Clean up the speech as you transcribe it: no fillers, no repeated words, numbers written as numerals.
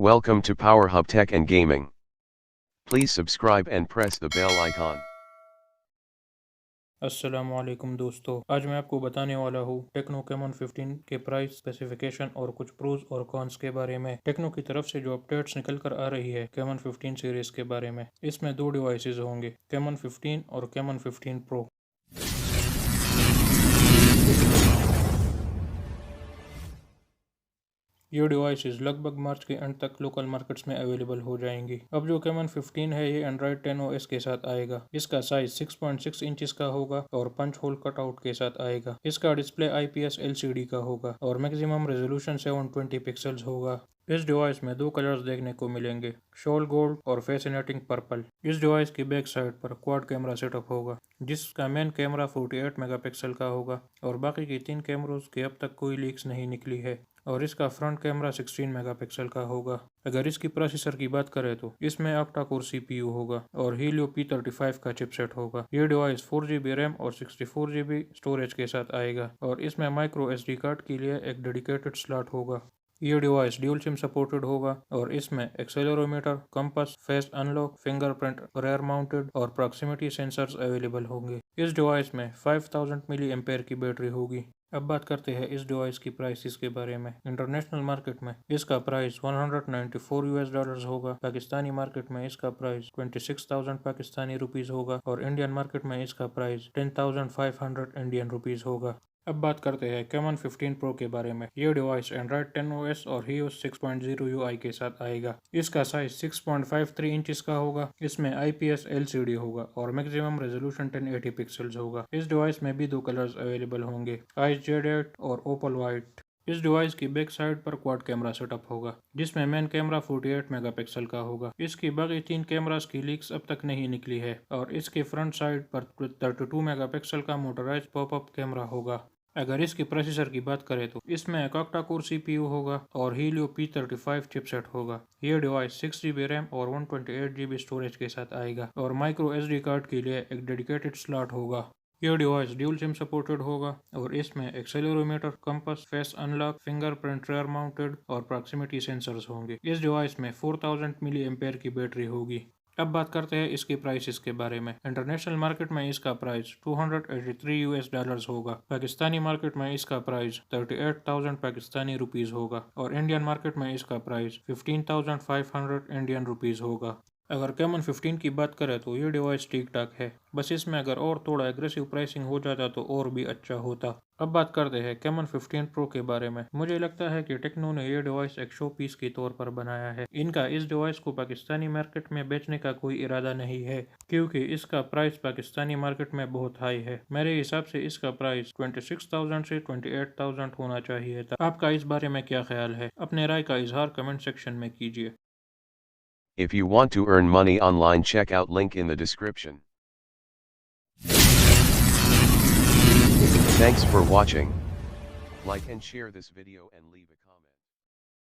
Welcome to Power Hub Tech and Gaming. Please subscribe and press the bell icon. अस्सलामुअलैकुम दोस्तों, आज मैं आपको बताने वाला हूँ टेक्नो कैमन 15 के प्राइस स्पेसिफिकेशन और कुछ प्रोज और कॉन्स के बारे में। टेक्नो की तरफ से जो अपडेट्स निकल कर आ रही है कैमन 15 सीरीज के बारे में। इसमें दो डिवाइसेस होंगे, कैमन 15 और कैमन 15 प्रो। ये डिवाइसेस लगभग मार्च के एंड तक लोकल मार्केट्स में अवेलेबल हो जाएंगी। अब जो कैमन 15 है ये एंड्रॉइड 10 OS के साथ आएगा। इसका साइज 6.6 इंचेस का होगा और पंच होल कटआउट के साथ आएगा। इसका डिस्प्ले IPS LCD का होगा और मैक्सिमम रेजोल्यूशन 720 पिक्सल्स होगा। इस डिवाइस में दो कलर्स देखने को मिलेंगे, शोल गोल्ड और फैसिनेटिंग पर्पल। इस डिवाइस की बैक साइड पर क्वाड कैमरा सेटअप होगा, जिसका मेन कैमरा 48 मेगापिक्सल का होगा और बाकी की 3 कैमरों की अब तक कोई लीक्स नहीं निकली है। और इसका फ्रंट कैमरा 16 मेगापिक्सल का होगा। अगर इसकी प्रोसेसर की बात करें तो इसमें ऑक्टा कोर CPU होगा और हीलियो P35 का चिपसेट होगा। ये डिवाइस 4GB रैम और 64GB स्टोरेज के साथ आएगा और इसमें माइक्रो SD कार्ड के लिए एक डेडिकेटेड स्लॉट होगा। ये डिवाइस ड्यूल सिम सपोर्टेड होगा और इसमें accelerometer, compass, face unlock, fingerprint, rear mounted और प्रॉक्सिमिटी सेंसर्स अवेलेबल होंगे। इस डिवाइस में 5000 मिली एम्पेयर की बैटरी होगी। अब बात करते हैं इस डिवाइस की प्राइसेस के बारे में। इंटरनेशनल मार्केट में इसका प्राइस $194 होगा। पाकिस्तानी मार्केट में इसका प्राइस 26,000 पाकिस्तानी रुपीस होगा और इंडियन मार्केट में इसका प्राइस 10,500 इंडियन रुपीस होगा। अब बात करते हैं कैमन 15 प्रो के बारे में। ये डिवाइस एंड्रॉइड 10 OS और हीओएस 6.0 UI के साथ आएगा। इसका साइज 6.53 इंचेस का होगा। इसमें IPS LCD होगा और मैक्सिमम रेजोल्यूशन 1080 पिक्सल्स होगा। इस डिवाइस में भी दो कलर्स अवेलेबल होंगे, आइस जेडेड और ओपल वाइट। इस डिवाइस की बैक साइड पर क्वाड कैमरा सेटअप होगा, जिसमें मेन कैमरा 48 मेगापिक्सल का होगा। इसकी बाकी 3 कैमरास की लीक्स अब तक नहीं निकली है और इसके फ्रंट साइड पर 32 मेगापिक्सल का मोटराइज पॉपअप कैमरा होगा। अगर इसकी प्रोसेसर की बात करें तो इसमें एक ऑक्टा कोर CPU होगा और हीलियो P35 चिपसेट होगा। ये डिवाइस 6GB रैम और 128GB स्टोरेज के साथ आएगा और माइक्रो SD कार्ड के लिए एक डेडिकेटेड स्लॉट होगा। यह डिवाइस ड्यूल सिम सपोर्टेड होगा और इसमें accelerometer, compass, face unlock, fingerprint, rear mounted और प्रॉक्सिमिटी सेंसर्स होंगे। इस डिवाइस में 4000 मिली एम्पेयर की बैटरी होगी। अब बात करते हैं इसके प्राइसेस के बारे में। इंटरनेशनल मार्केट में इसका प्राइस $283 होगा। पाकिस्तानी मार्केट में इसका प्राइस 38,000 पाकिस्तानी रुपीस होगा और इंडियन मार्केट में इसका प्राइस 15,500 इंडियन रुपीस होगा। अगर कैमन 15 की बात करें तो ये डिवाइस ठीक ठाक है, बस इसमें अगर और थोड़ा एग्रेसिव प्राइसिंग हो जाता तो और भी अच्छा होता। अब बात करते हैं कैमन 15 प्रो के बारे में। मुझे लगता है कि टेक्नो ने ये डिवाइस एक शो पीस के तौर पर बनाया है। इनका इस डिवाइस को पाकिस्तानी मार्केट में बेचने का कोई इरादा नहीं है, क्योंकि इसका प्राइस पाकिस्तानी मार्केट में बहुत हाई है। मेरे हिसाब से इसका प्राइस 26,000 से 28,000 होना चाहिए था। आपका इस बारे में क्या ख्याल है? अपने राय का इजहार कमेंट सेक्शन में कीजिए। If you want to earn money online, check out link in the description. Thanks for watching. Like and share this video and leave a